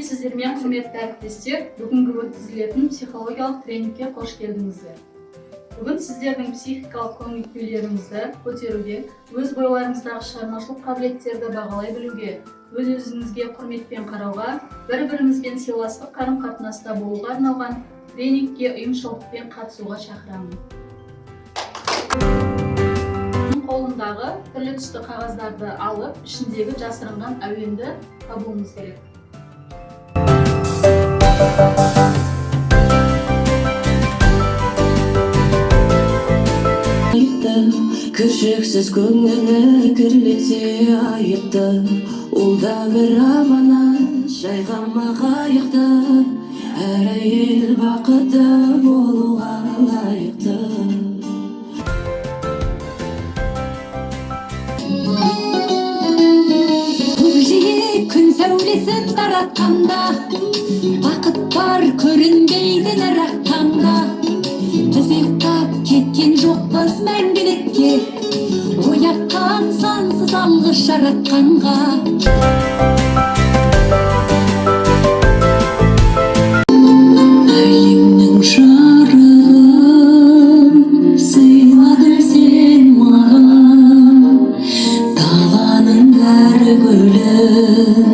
сіздермен құрметті әріптестер, бүгінгі өткізілетін психологиялық тренингке қош келдіңіздер. Бүгін сіздердің психикалық көңіл-күйлеріңізді көтеруге, өз бойларыңыздағы шығармашылық қабілеттерді бағалай білуге, өз-өзіңізге құрметпен қарауға, бір-біріңізбен сыйластық қарым-қатынаста болуға арналған тренингке ұйымшылдықпен қатысуға шақырамын. Қолындағы түрлі түсті қағаздарды алып, ішіндегі жасырынған әуенді табуымыз керек. Кіршексіз көңілі кірлесе айыпты, ол да бір аманат жайғама қайықты, әр әйел бақытты болуға лайықты. Көкжиек күн сәулесін таратқанда, бақыт бар көрінбейді нәрақ таңда. Біз ұйықтап кеткен жоқпыз мәңгілікке, оятқан сансыз алғыс жаратқанға. Әлемнің жарығын сыйладың сен маған, даланың бәрі гүлін